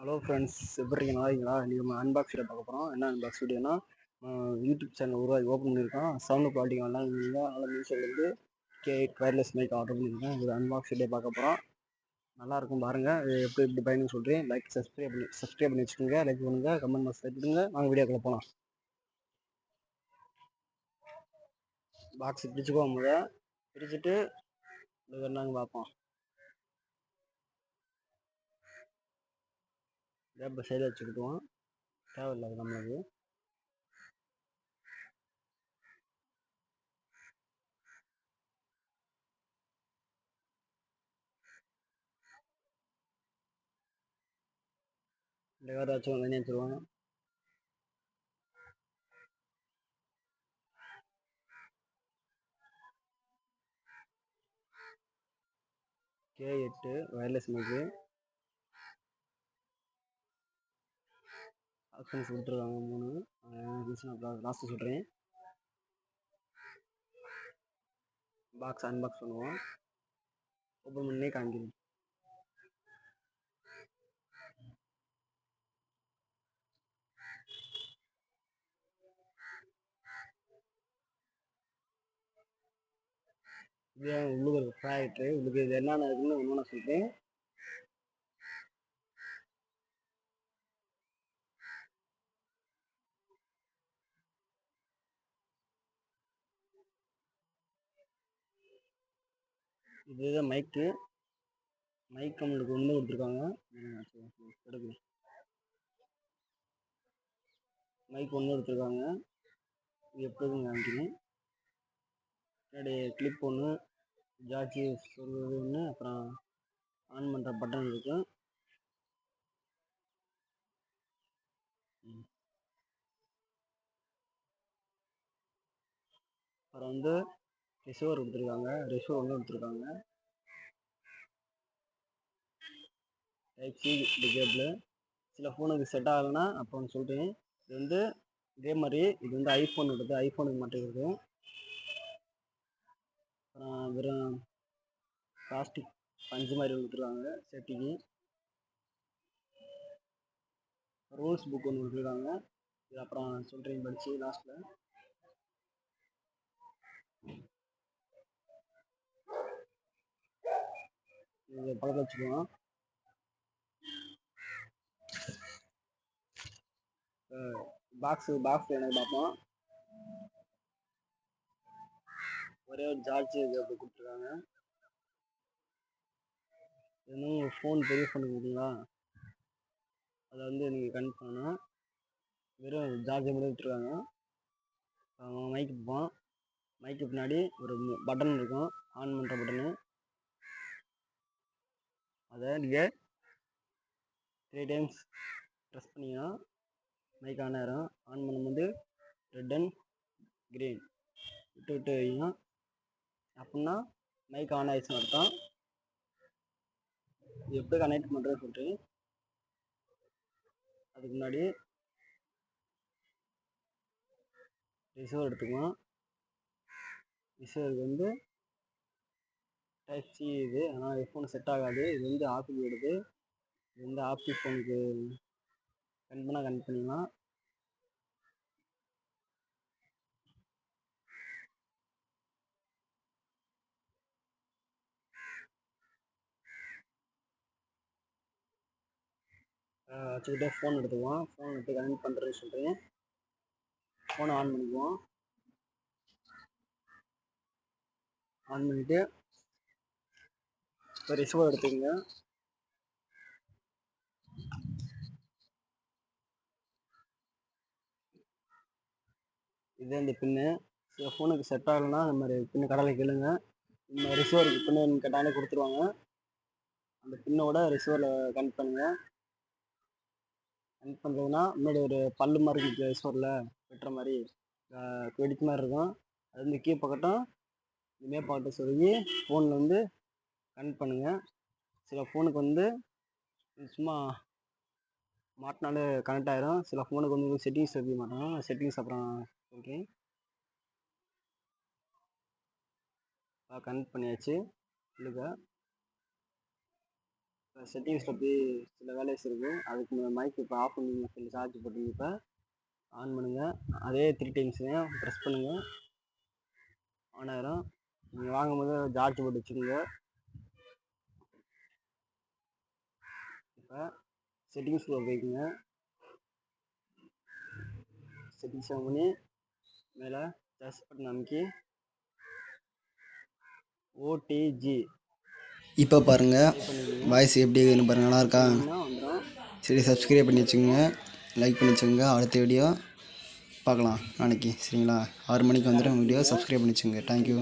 Hello friends, எப்படி இருக்கீங்க? நல்லா இருக்கீங்களா? இன்றைக்கி நம்ம அன்பாக்ஸ் வீடியோ பார்க்க போகிறோம். என்ன அன்பாக்ஸ் வீடியோனா, யூடியூப் சேனல் உருவாக்கி ஓப்பன் பண்ணியிருக்கோம். சவுண்டு குவாலிட்டி நல்லா இருந்தீங்க. அதனால் மீஷோலேருந்து K8 ஒயர்லெஸ் மைக் ஆர்டர் பண்ணியிருக்கேன். இது அன்பாக்ஸ் வீடியோ பார்க்க போகிறோம். நல்லாயிருக்கும் பாருங்கள். இது எப்படி பயன்னு சொல்கிறேன். லைக் சப்ஸ்கிரைப் பண்ணி வச்சுக்கோங்க. லைக் பண்ணுங்கள், கமெண்ட் பாக்ஸ் எடுத்துடுங்க. வாங்க வீடியோக்குள்ளே போகலாம். பாக்ஸ் பிரிச்சுக்குவோம். பிரிச்சுட்டு இது என்னங்க பார்ப்போம். இப்போ சைடில் வச்சுக்கிட்டுவோம். தேவையில்லை அது நம்மளுக்கு. இந்த வேறு வச்சுக்கோங்க, தனியாக வச்சுருவாங்க. K8 ஒயர்லெஸ் மைக்கு ஆப்ஷன்ஸ் கொடுத்துருக்காங்க 3. லாஸ்ட்டு சொல்கிறேன். பாக்ஸ் அன்பாக்ஸ் பண்ணுவோம். ஓப்பன் பண்ணி காமிக்கிறேன். இது உள்ளுக்கு ஒரு ப்ராடக்ட்டு. உள்ளுக்கு இது என்னென்ன இருக்குன்னு ஒன்று சொல்கிறேன். இதுதான் மைக்கு. மைக் நம்மளுக்கு ஒன்று கொடுத்துருக்காங்க. எடுக்கு மைக் ஒன்று எடுத்துருக்காங்க. இது எப்போதும் காமிக்கணும். முன்னாடி கிளிப் ஒன்று, ஜாக்கி சொல்கிறது ஒன்று, அப்புறம் ஆன் பண்ணுற பட்டன் இருக்கும். அப்புறம் ரிசீவர் கொடுத்துருக்காங்க. ரிசீவர் ஒன்று கொடுத்துருக்காங்க. Type-C cable. சில ஃபோனுக்கு செட் ஆகலைன்னா அப்போ ஒன்று சொல்கிறேன். இது இதே மாதிரி இது ஐஃபோன் இருக்குது. ஐஃபோனுக்கு மாட்டேங்குது. அப்புறம் வெறும் பிளாஸ்டிக் பஞ்சு மாதிரி கொடுத்துருக்காங்க சேஃப்டிக்கு. ரூல்ஸ் புக் ஒன்று கொடுத்துருக்காங்க. இது அப்புறம் சொல்கிறேன் படித்து லாஸ்ட்டில். இது பக்கத்தில் வச்சுக்குவோம். பாக்ஸ் எனக்கு பார்ப்போம். ஒரே ஒரு ஜார்ஜ் அப்படி கொடுத்துருக்காங்க. இன்னும் ஃபோன் பெரிய ஃபோன் இருக்குங்களா, அதை நீங்கள் கனெக்ட் பண்ணணும். வெறும் ஜார்ஜர் மட்டும் விட்டுருக்காங்க. மைக்கு பார்ப்போம். மைக்கு பின்னாடி ஒரு பட்டன் இருக்கும், ஆன் பண்ணுற பட்டனு. அதை நீங்கள் 3 டைம்ஸ் ப்ரெஸ் பண்ணிங்கன்னா மைக் ஆன் ஆயிரும். ஆன் பண்ணும்போது ரெட் அண்ட் க்ரீன் விட்டு வைங்க. அப்படின்னா மைக் ஆன் ஆயிடுச்சுன்னு அர்த்தம். எப்படி கனெக்ட் பண்ணுறதுன்னு சொல்லிட்டு அதுக்கு முன்னாடி ரிசீவர் எடுத்துக்குவோம். ரிசீவருக்கு டைப்-சி இது, ஆனால் ஹெட்ஃபோன் செட் ஆகாது. இது ஆப்பிள் எடுது. இது ஆப்பிள் ஃபோனுக்கு கனெக்ட் பண்ணால் கனெக்ட் பண்ணிக்கலாம். வச்சுக்கிட்டே ஃபோன் எடுத்துக்குவோம். ஃபோன் எடுத்து கனெக்ட் பண்ணுறதுன்னு சொல்கிறேன். ஃபோனை ஆன் பண்ணிக்குவோம். ஆன் பண்ணிவிட்டு இப்போ ரிசீவர் எடுத்துக்கோங்க. இதே இந்த பின்னு சில ஃபோனுக்கு செட் ஆகலைன்னா இந்த மாதிரி பின்னு கடையில் கேளுங்க. இந்த ரிசீவருக்கு பின்னு கேட்டாலே கொடுத்துருவாங்க. அந்த பின்னோட ரிசீவரில் கனெக்ட் பண்ணுங்கள். கனெக்ட் பண்ணுறதுன்னா முன்னாடி ஒரு பல்லு மாதிரி இருக்குது ரிசீவரில் வெட்டுற மாதிரி வெடிச்ச மாதிரி இருக்கும். அது கீழே பக்கட்டும் இதுமே பார்த்து சொல்லி ஃபோனில் கனெக்ட் பண்ணுங்கள். சில ஃபோனுக்கு சும்மா மாட்டினாலே கனெக்ட் ஆகிரும். சில ஃபோனுக்கு செட்டிங்ஸ் வைக்க மாட்டோம். செட்டிங்ஸ் அப்புறம் சொல்கிறேன். கனெக்ட் பண்ணியாச்சு. இல்லைங்க, செட்டிங்ஸில் போய் சில வேலைஸ் இருக்குது. அதுக்கு மைக் இப்போ ஆஃப் பண்ணி சொல்லி சார்ஜ் போட்டுங்க. இப்போ ஆன் பண்ணுங்கள். அதே 3 டைம்ஸுங்க ப்ரெஸ் பண்ணுங்கள், ஆன் ஆயிரும். நீங்கள் வாங்கும்போது சார்ஜ் போட்டு வச்சுக்கோங்க. இப்போ செட்டிங்ஸில் போய்க்குங்க. செட்டிங்ஸ் ஆன் பண்ணி மேலே சர்ச் பட்டன் அமைக்கி ஓடிஜி இப்போ பாருங்கள் டைப் பண்ணிக்கோங்க. வாய்ஸ் எப்படி இருக்குன்னு பாருங்கள், நல்லா இருக்கா? வந்துடும். சரி, சப்ஸ்கிரைப் பண்ணி வச்சுக்கோங்க, லைக் பண்ணி வச்சுக்கோங்க. அடுத்த வீடியோ பார்க்கலாம் நாளைக்கு, சரிங்களா? 6 மணிக்கு வந்துடும் வீடியோ. சப்ஸ்கிரைப் பண்ணி வச்சுக்கோங்க. தேங்க்யூ.